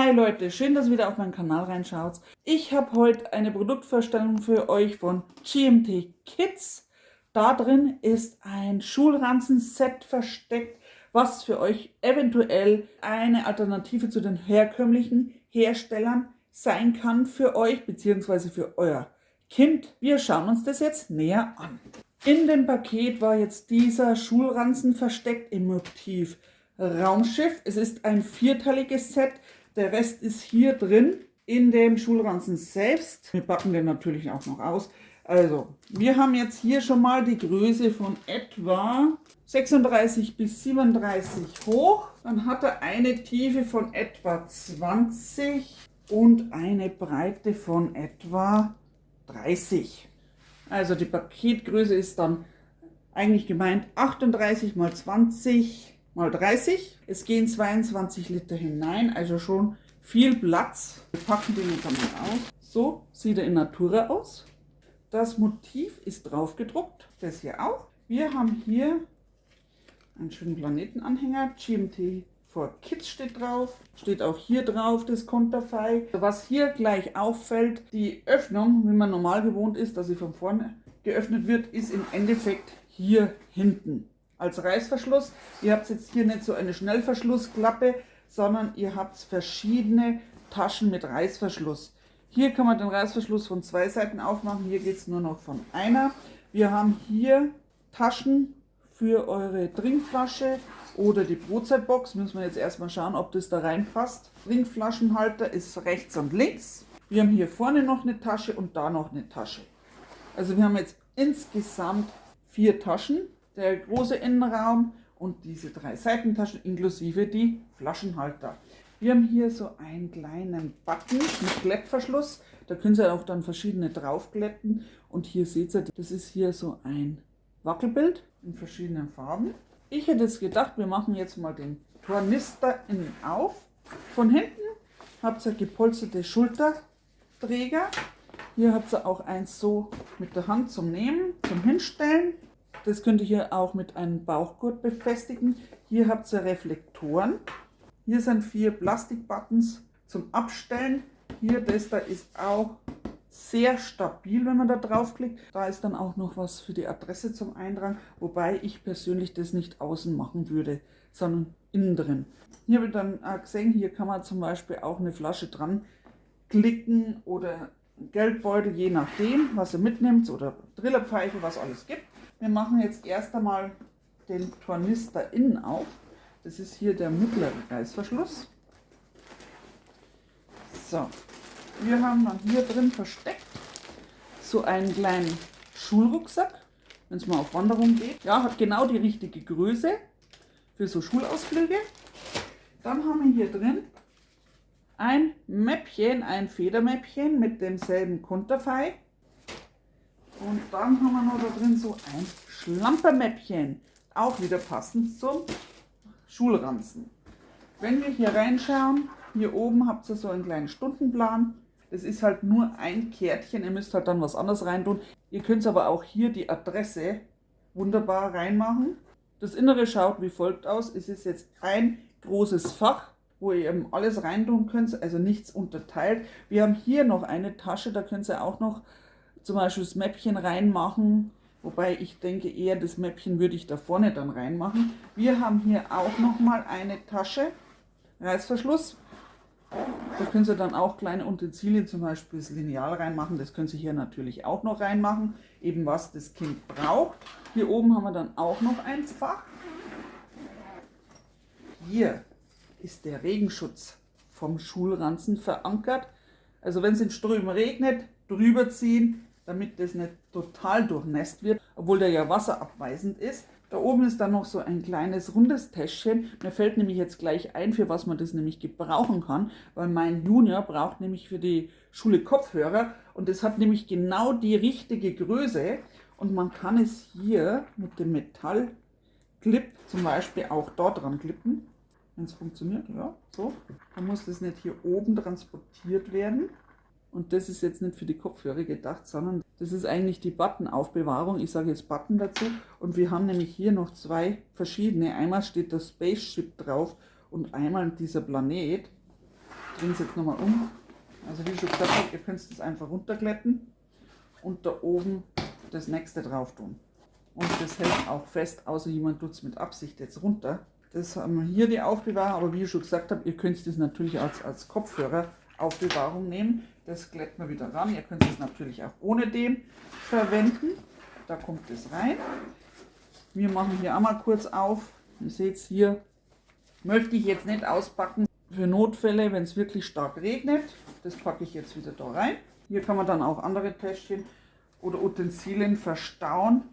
Hi Leute, schön, dass ihr wieder auf meinen Kanal reinschaut. Ich habe heute eine Produktvorstellung für euch von GMT Kids. Da drin ist ein Schulranzen-Set versteckt, was für euch eventuell eine Alternative zu den herkömmlichen Herstellern sein kann für euch bzw. für euer Kind. Wir schauen uns das jetzt näher an. In dem Paket war jetzt dieser Schulranzen versteckt im Motiv Raumschiff. Es ist ein vierteiliges Set. Der Rest ist hier drin in dem Schulranzen selbst. Wir packen den natürlich auch noch aus. Also, wir haben jetzt hier schon mal die Größe von etwa 36 bis 37 hoch. Dann hat er eine Tiefe von etwa 20 und eine Breite von etwa 30. Also die Paketgröße ist dann eigentlich gemeint 38 mal 20 mal 30. Es gehen 22 Liter hinein, also schon viel Platz. Wir packen den jetzt einmal aus. So sieht er in Natura aus. Das Motiv ist drauf gedruckt, das hier auch. Wir haben hier einen schönen Planetenanhänger. GMT for Kids steht drauf. Steht auch hier drauf das Konterfei. Was hier gleich auffällt, die Öffnung, wie man normal gewohnt ist, dass sie von vorne geöffnet wird, ist im Endeffekt hier hinten als Reißverschluss. Ihr habt jetzt hier nicht so eine Schnellverschlussklappe, sondern ihr habt verschiedene Taschen mit Reißverschluss. Hier kann man den Reißverschluss von zwei Seiten aufmachen, hier geht es nur noch von einer. Wir haben hier Taschen für eure Trinkflasche oder die Brotzeitbox. Müssen wir jetzt erstmal schauen, ob das da reinpasst. Trinkflaschenhalter ist rechts und links. Wir haben hier vorne noch eine Tasche und da noch eine Tasche. Also wir haben jetzt insgesamt 4 Taschen. Der große Innenraum und diese 3 Seitentaschen inklusive die Flaschenhalter. Wir haben hier so einen kleinen Button mit Klettverschluss. Da können Sie auch dann verschiedene draufkletten. Und hier seht ihr, das ist hier so ein Wackelbild in verschiedenen Farben. Ich hätte jetzt gedacht, wir machen jetzt mal den Tornister innen auf. Von hinten habt ihr gepolsterte Schulterträger. Hier habt ihr auch eins so mit der Hand zum Nehmen, zum Hinstellen. Das könnt ihr hier auch mit einem Bauchgurt befestigen. Hier habt ihr Reflektoren. Hier sind 4 Plastikbuttons zum Abstellen. Hier, das da ist auch sehr stabil, wenn man da draufklickt. Da ist dann auch noch was für die Adresse zum Eintragen, wobei ich persönlich das nicht außen machen würde, sondern innen drin. Hier wird dann gesehen, hier kann man zum Beispiel auch eine Flasche dran klicken oder Geldbeutel, je nachdem, was ihr mitnimmt, oder Trillerpfeife, was alles gibt. Wir machen jetzt erst einmal den Tornister innen auf. Das ist hier der mittlere Reißverschluss. So, wir haben dann hier drin versteckt so einen kleinen Schulrucksack, wenn es mal auf Wanderung geht. Ja, hat genau die richtige Größe für so Schulausflüge. Dann haben wir hier drin ein Mäppchen, ein Federmäppchen mit demselben Konterfei. Und dann haben wir noch da drin so ein Schlampermäppchen, auch wieder passend zum Schulranzen. Wenn wir hier reinschauen, hier oben habt ihr so einen kleinen Stundenplan. Das ist halt nur ein Kärtchen, ihr müsst halt dann was anderes reintun. Ihr könnt aber auch hier die Adresse wunderbar reinmachen. Das Innere schaut wie folgt aus. Es ist jetzt ein großes Fach, wo ihr eben alles reintun könnt, also nichts unterteilt. Wir haben hier noch eine Tasche, da könnt ihr auch noch zum Beispiel das Mäppchen reinmachen, wobei ich denke eher das Mäppchen würde ich da vorne dann reinmachen. Wir haben hier auch noch mal eine Tasche, Reißverschluss. Da können Sie dann auch kleine Utensilien, zum Beispiel das Lineal reinmachen. Das können Sie hier natürlich auch noch reinmachen, eben was das Kind braucht. Hier oben haben wir dann auch noch ein Fach. Hier ist der Regenschutz vom Schulranzen verankert. Also wenn es in Strömen regnet, drüber ziehen, damit das nicht total durchnässt wird, obwohl der ja wasserabweisend ist. Da oben ist dann noch so ein kleines rundes Täschchen. Mir fällt nämlich jetzt gleich ein, für was man das nämlich gebrauchen kann, weil mein Junior braucht nämlich für die Schule Kopfhörer und das hat nämlich genau die richtige Größe und man kann es hier mit dem Metallclip zum Beispiel auch dort dran klippen, wenn es funktioniert, ja, so. Dann muss das nicht hier oben transportiert werden. Und das ist jetzt nicht für die Kopfhörer gedacht, sondern das ist eigentlich die Buttonaufbewahrung. Ich sage jetzt Button dazu. Und wir haben nämlich hier noch 2 verschiedene. Einmal steht das Spaceship drauf und einmal dieser Planet. drehe es jetzt nochmal um. Also wie ich schon gesagt habe, ihr könnt es einfach runterglätten und da oben das nächste drauf tun. Und das hält auch fest, außer jemand tut es mit Absicht jetzt runter. Das haben wir hier die Aufbewahrung, aber wie ich schon gesagt habe, ihr könnt es natürlich als Kopfhörer-Aufbewahrung nehmen. Das glätten wir wieder ran. Ihr könnt es natürlich auch ohne dem verwenden. Da kommt es rein. Wir machen hier einmal kurz auf. Ihr seht es hier, möchte ich jetzt nicht auspacken für Notfälle, wenn es wirklich stark regnet. Das packe ich jetzt wieder da rein. Hier kann man dann auch andere Täschchen oder Utensilien verstauen,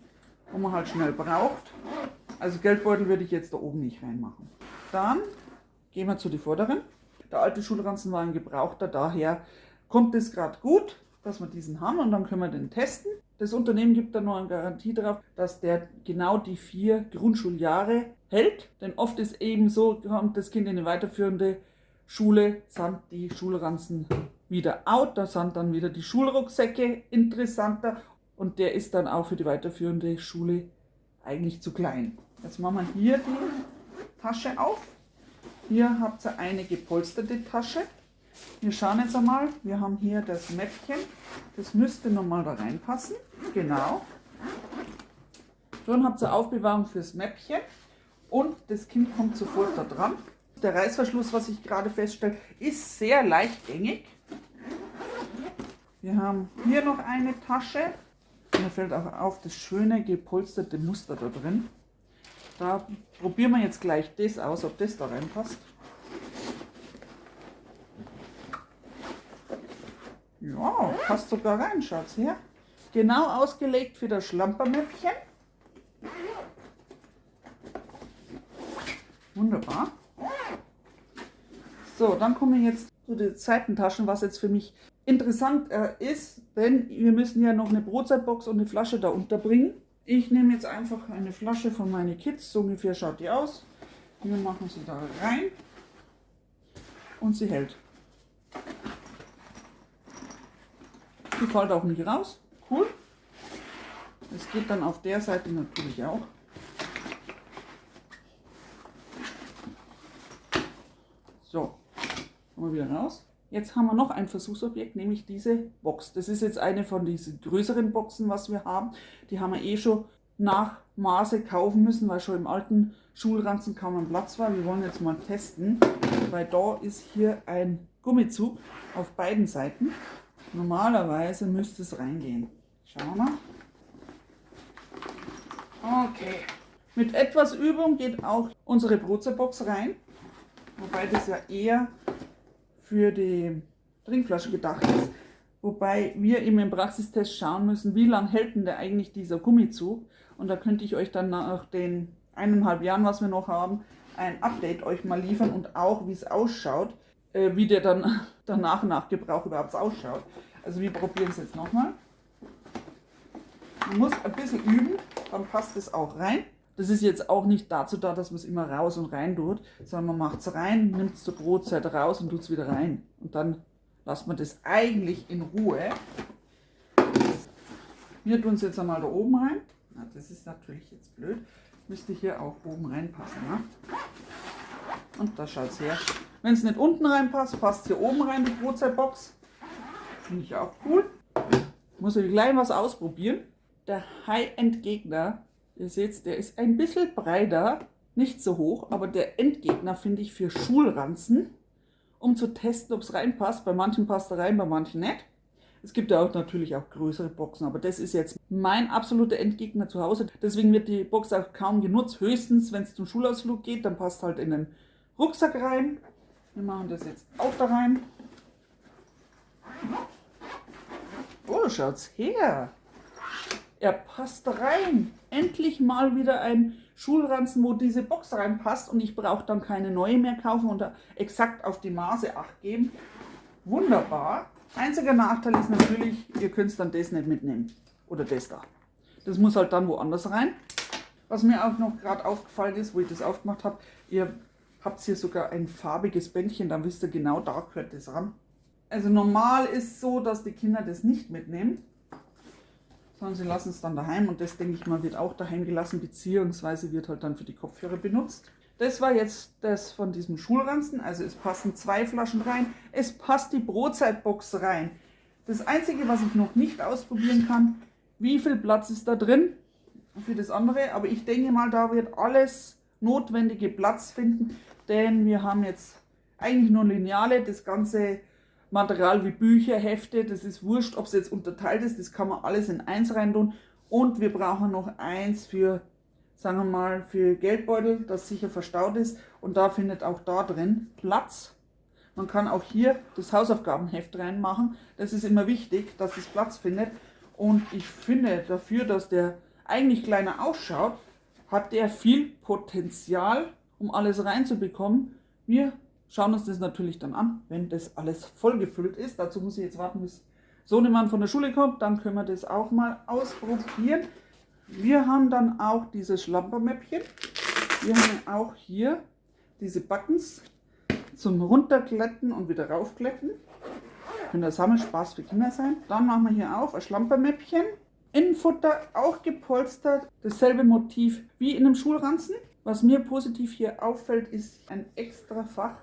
wo man halt schnell braucht. Also Geldbeutel würde ich jetzt da oben nicht reinmachen. Dann gehen wir zu den vorderen. Der alte Schulranzen war ein gebrauchter, daher kommt es gerade gut, dass wir diesen haben und dann können wir den testen. Das Unternehmen gibt da noch eine Garantie drauf, dass der genau die 4 Grundschuljahre hält. Denn oft ist eben so, kommt das Kind in eine weiterführende Schule, sind die Schulranzen wieder out, da sind dann wieder die Schulrucksäcke interessanter und der ist dann auch für die weiterführende Schule eigentlich zu klein. Jetzt machen wir hier die Tasche auf. Hier habt ihr eine gepolsterte Tasche. Wir schauen jetzt einmal, wir haben hier das Mäppchen, das müsste nochmal da reinpassen, genau. Dann habt ihr Aufbewahrung fürs Mäppchen und das Kind kommt sofort da dran. Der Reißverschluss, was ich gerade feststelle, ist sehr leichtgängig. Wir haben hier noch eine Tasche, mir fällt auch auf das schöne gepolsterte Muster da drin. Da probieren wir jetzt gleich das aus, ob das da reinpasst. Ja, passt sogar rein, schaut's her. Genau ausgelegt für das Schlampermäppchen. Wunderbar. So, dann kommen wir jetzt zu den Seitentaschen, was jetzt für mich interessant ist, denn wir müssen ja noch eine Brotzeitbox und eine Flasche da unterbringen. Ich nehme jetzt einfach eine Flasche von meinen Kids, so ungefähr schaut die aus. Wir machen sie da rein und sie hält. Die fällt auch nicht raus. Cool. Es geht dann auf der Seite natürlich auch. So, kommen wir wieder raus. Jetzt haben wir noch ein Versuchsobjekt, nämlich diese Box. Das ist jetzt eine von diesen größeren Boxen, was wir haben. Die haben wir eh schon nach Maße kaufen müssen, weil schon im alten Schulranzen kaum ein Platz war. Wir wollen jetzt mal testen, weil da ist hier ein Gummizug auf beiden Seiten. Normalerweise müsste es reingehen. Schauen wir mal. Okay. Mit etwas Übung geht auch unsere Brotzeitbox rein. Wobei das ja eher für die Trinkflasche gedacht ist. Wobei wir eben im Praxistest schauen müssen, wie lange hält denn der eigentlich dieser Gummizug. Und da könnte ich euch dann nach den 1,5 Jahren, was wir noch haben, ein Update euch mal liefern und auch wie es ausschaut, wie der dann danach nach Gebrauch überhaupt ausschaut. Also wir probieren es jetzt nochmal. Man muss ein bisschen üben, dann passt es auch rein. Das ist jetzt auch nicht dazu da, dass man es immer raus und rein tut, sondern man macht es rein, nimmt es zur Brotzeit raus und tut es wieder rein. Und dann lässt man das eigentlich in Ruhe. Wir tun es jetzt einmal da oben rein. Na, das ist natürlich jetzt blöd. Müsste hier auch oben reinpassen. Ne? Und da schaut es her. Wenn es nicht unten reinpasst, passt hier oben rein die Brotzeitbox. Finde ich auch cool. Muss ich gleich was ausprobieren. Der High-End-Gegner, ihr seht, der ist ein bisschen breiter, nicht so hoch, aber der Endgegner finde ich für Schulranzen, um zu testen, ob es reinpasst. Bei manchen passt er rein, bei manchen nicht. Es gibt ja auch natürlich auch größere Boxen, aber das ist jetzt mein absoluter Endgegner zu Hause. Deswegen wird die Box auch kaum genutzt. Höchstens, wenn es zum Schulausflug geht, dann passt halt in den Rucksack rein. Wir machen das jetzt auch da rein. Oh, schaut's her. Er passt rein. Endlich mal wieder ein Schulranzen, wo diese Box reinpasst und ich brauche dann keine neue mehr kaufen und exakt auf die Maße Acht geben. Wunderbar. Einziger Nachteil ist natürlich, ihr könnt dann das nicht mitnehmen. Oder das da. Das muss halt dann woanders rein. Was mir auch noch gerade aufgefallen ist, wo ich das aufgemacht habe, ihr habt hier sogar ein farbiges Bändchen, dann wisst ihr genau, da gehört das ran. Also normal ist es so, dass die Kinder das nicht mitnehmen, sondern sie lassen es dann daheim und das, denke ich mal, wird auch daheim gelassen, beziehungsweise wird halt dann für die Kopfhörer benutzt. Das war jetzt das von diesem Schulranzen, also es passen 2 Flaschen rein, es passt die Brotzeitbox rein. Das Einzige, was ich noch nicht ausprobieren kann, wie viel Platz ist da drin für das andere, aber ich denke mal, da wird alles notwendige Platz finden, denn wir haben jetzt eigentlich nur Lineale, das ganze Material wie Bücher, Hefte, das ist wurscht, ob es jetzt unterteilt ist, das kann man alles in eins rein tun und wir brauchen noch eins für, sagen wir mal, für Geldbeutel, das sicher verstaut ist und da findet auch da drin Platz. Man kann auch hier das Hausaufgabenheft reinmachen, das ist immer wichtig, dass es Platz findet und ich finde dafür, dass der eigentlich kleiner ausschaut, hat der viel Potenzial, um alles reinzubekommen. Wir schauen uns das natürlich dann an, wenn das alles vollgefüllt ist. Dazu muss ich jetzt warten, bis Sohnemann von der Schule kommt, dann können wir das auch mal ausprobieren. Wir haben dann auch dieses Schlampermäppchen. Wir haben auch hier diese Buttons zum Runterkletten und wieder raufkletten. Könnte ein Sammelspaß für Kinder sein. Dann machen wir hier auf ein Schlampermäppchen. Innenfutter auch gepolstert. Dasselbe Motiv wie in einem Schulranzen. Was mir positiv hier auffällt, ist ein extra Fach,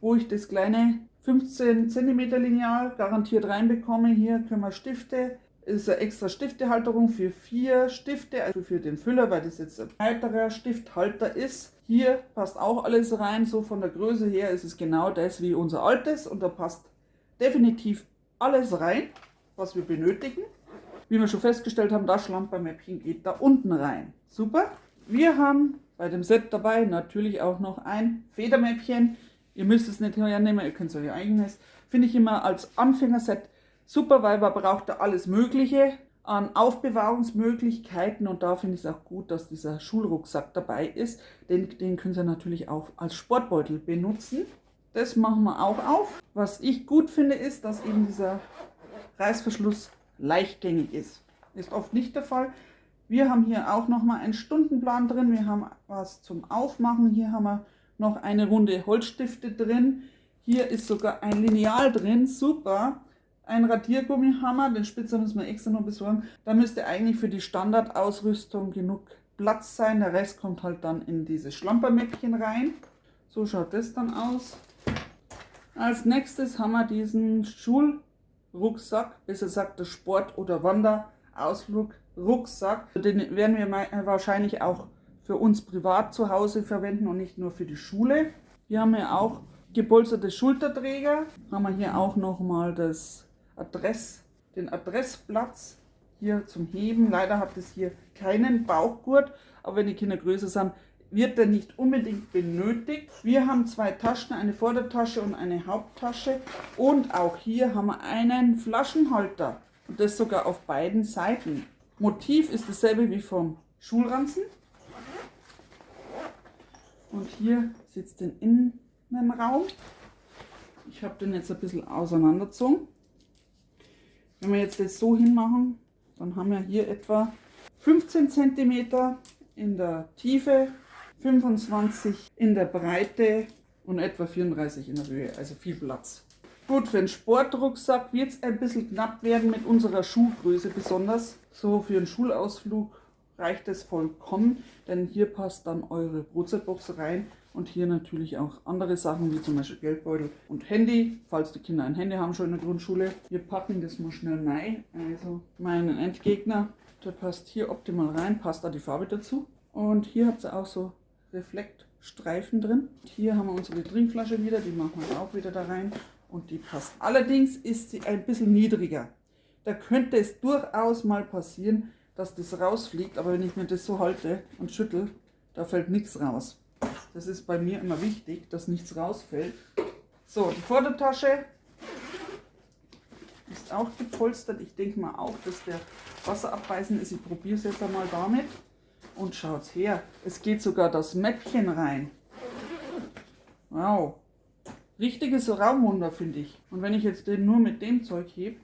wo ich das kleine 15 cm Lineal garantiert reinbekomme. Hier können wir Stifte, ist eine extra Stiftehalterung für 4 Stifte, also für den Füller, weil das jetzt ein weiterer Stifthalter ist. Hier passt auch alles rein, so von der Größe her ist es genau das wie unser altes und da passt definitiv alles rein, was wir benötigen. Wie wir schon festgestellt haben, das Schlampermäppchen geht da unten rein. Super. Wir haben bei dem Set dabei natürlich auch noch ein Federmäppchen. Ihr müsst es nicht hernehmen, ihr könnt es euer eigenes. Finde ich immer als Anfängerset super, weil man braucht da alles Mögliche an Aufbewahrungsmöglichkeiten und da finde ich es auch gut, dass dieser Schulrucksack dabei ist. Den können Sie natürlich auch als Sportbeutel benutzen. Das machen wir auch auf. Was ich gut finde, ist, dass eben dieser Reißverschluss leichtgängig ist. Ist oft nicht der Fall. Wir haben hier auch nochmal einen Stundenplan drin. Wir haben was zum Aufmachen. Hier haben wir noch eine Runde Holzstifte drin. Hier ist sogar ein Lineal drin. Super. Ein Radiergummihammer. Den Spitzer müssen wir extra noch besorgen. Da müsste eigentlich für die Standardausrüstung genug Platz sein. Der Rest kommt halt dann in dieses Schlampermäppchen rein. So schaut das dann aus. Als nächstes haben wir diesen Schulrucksack, besser gesagt der Sport- oder Wanderausflug-Rucksack. Den werden wir wahrscheinlich auch für uns privat zu Hause verwenden und nicht nur für die Schule. Wir haben hier auch gepolsterte Schulterträger. Haben wir hier auch nochmal den Adressplatz hier zum Heben. Leider hat es hier keinen Bauchgurt, aber wenn die Kinder größer sind, wird der nicht unbedingt benötigt. Wir haben 2 Taschen, eine Vordertasche und eine Haupttasche. Und auch hier haben wir einen Flaschenhalter. Und das sogar auf beiden Seiten. Motiv ist dasselbe wie vom Schulranzen. Und hier sitzt den Innenraum. Ich habe den jetzt ein bisschen auseinandergezogen. Wenn wir jetzt das so hinmachen, dann haben wir hier etwa 15 cm in der Tiefe, 25 in der Breite und etwa 34 in der Höhe, also viel Platz. Gut, für einen Sportrucksack wird es ein bisschen knapp werden mit unserer Schuhgröße besonders. So für einen Schulausflug reicht es vollkommen, denn hier passt dann eure Brotzeitbox rein und hier natürlich auch andere Sachen wie zum Beispiel Geldbeutel und Handy, falls die Kinder ein Handy haben schon in der Grundschule. Wir packen das mal schnell rein, also meinen Endgegner, der passt hier optimal rein, passt da die Farbe dazu. Und hier habt ihr auch so Reflektstreifen drin. Hier haben wir unsere Trinkflasche wieder, die machen wir auch wieder da rein und die passt. Allerdings ist sie ein bisschen niedriger. Da könnte es durchaus mal passieren, dass das rausfliegt, aber wenn ich mir das so halte und schüttel, da fällt nichts raus. Das ist bei mir immer wichtig, dass nichts rausfällt. So, die Vordertasche ist auch gepolstert. Ich denke mal auch, dass der wasserabweisend ist. Ich probiere es jetzt einmal damit. Und schaut's her, es geht sogar das Mäppchen rein. Wow, richtiges Raumwunder finde ich. Und wenn ich jetzt den nur mit dem Zeug hebe,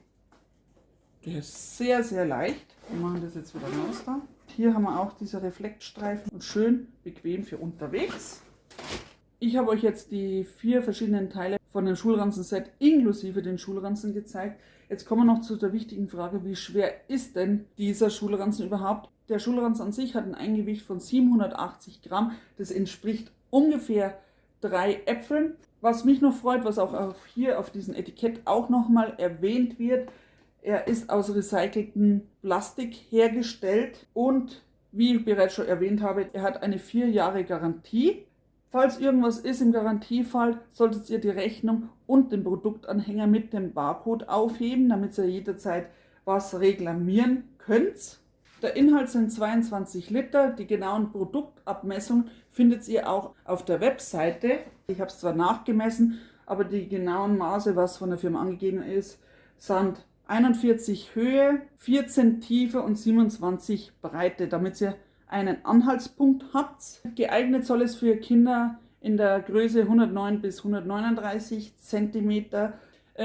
der ist sehr, sehr leicht. Wir machen das jetzt wieder raus da. Hier haben wir auch diese Reflektstreifen und schön bequem für unterwegs. Ich habe euch jetzt die 4 verschiedenen Teile von dem Schulranzen-Set inklusive den Schulranzen gezeigt. Jetzt kommen wir noch zu der wichtigen Frage, wie schwer ist denn dieser Schulranzen überhaupt? Der Schulranzen an sich hat ein Eigengewicht von 780 Gramm. Das entspricht ungefähr 3 Äpfeln. Was mich noch freut, was auch hier auf diesem Etikett auch nochmal erwähnt wird, er ist aus recyceltem Plastik hergestellt und wie ich bereits schon erwähnt habe, er hat eine 4 Jahre Garantie. Falls irgendwas ist im Garantiefall, solltet ihr die Rechnung und den Produktanhänger mit dem Barcode aufheben, damit ihr jederzeit was reklamieren könnt. Der Inhalt sind 22 Liter. Die genauen Produktabmessungen findet ihr auch auf der Webseite. Ich habe es zwar nachgemessen, aber die genauen Maße, was von der Firma angegeben ist, sind 41 Höhe, 14 Tiefe und 27 Breite, damit ihr einen Anhaltspunkt habt. Geeignet soll es für Kinder in der Größe 109 bis 139 cm.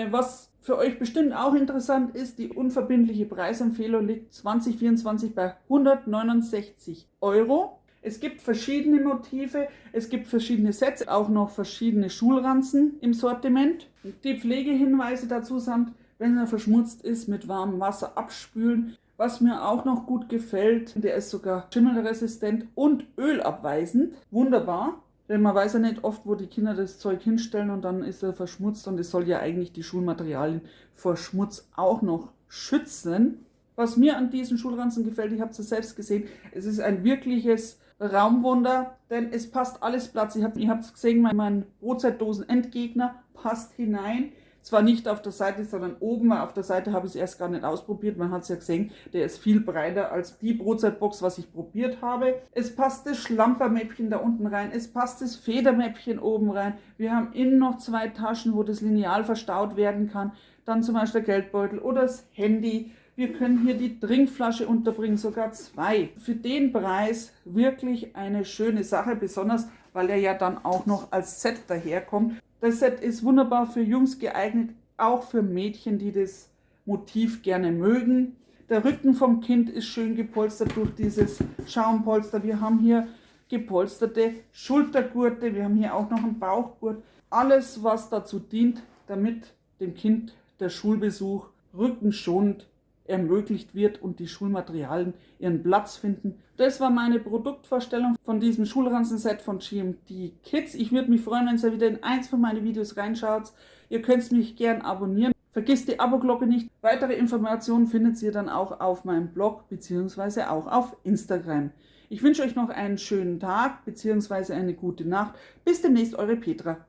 Was für euch bestimmt auch interessant ist, die unverbindliche Preisempfehlung liegt 2024 bei 169 Euro. Es gibt verschiedene Motive, es gibt verschiedene Sets, auch noch verschiedene Schulranzen im Sortiment. Die Pflegehinweise dazu sind, wenn er verschmutzt ist, mit warmem Wasser abspülen. Was mir auch noch gut gefällt, der ist sogar schimmelresistent und ölabweisend. Wunderbar, denn man weiß ja nicht oft, wo die Kinder das Zeug hinstellen und dann ist er verschmutzt und es soll ja eigentlich die Schulmaterialien vor Schmutz auch noch schützen. Was mir an diesen Schulranzen gefällt, ich habe es ja selbst gesehen, es ist ein wirkliches Raumwunder, denn es passt alles Platz. Ihr habt es gesehen, mein Brotzeitdosen-Endgegner passt hinein. Zwar nicht auf der Seite, sondern oben. Auf der Seite habe ich es erst gar nicht ausprobiert. Man hat es ja gesehen, der ist viel breiter als die Brotzeitbox, was ich probiert habe. Es passt das Schlampermäppchen da unten rein. Es passt das Federmäppchen oben rein. Wir haben innen noch 2 Taschen, wo das Lineal verstaut werden kann. Dann zum Beispiel der Geldbeutel oder das Handy. Wir können hier die Trinkflasche unterbringen, sogar 2. Für den Preis wirklich eine schöne Sache, besonders weil er ja dann auch noch als Set daherkommt. Das Set ist wunderbar für Jungs geeignet, auch für Mädchen, die das Motiv gerne mögen. Der Rücken vom Kind ist schön gepolstert durch dieses Schaumpolster. Wir haben hier gepolsterte Schultergurte, wir haben hier auch noch einen Bauchgurt. Alles, was dazu dient, damit dem Kind der Schulbesuch rückenschonend ermöglicht wird und die Schulmaterialien ihren Platz finden. Das war meine Produktvorstellung von diesem Schulranzen-Set von GMT Kids. Ich würde mich freuen, wenn ihr wieder in eins von meinen Videos reinschaut. Ihr könnt mich gern abonnieren. Vergisst die Abo-Glocke nicht. Weitere Informationen findet ihr dann auch auf meinem Blog bzw. auch auf Instagram. Ich wünsche euch noch einen schönen Tag bzw. eine gute Nacht. Bis demnächst, eure Petra.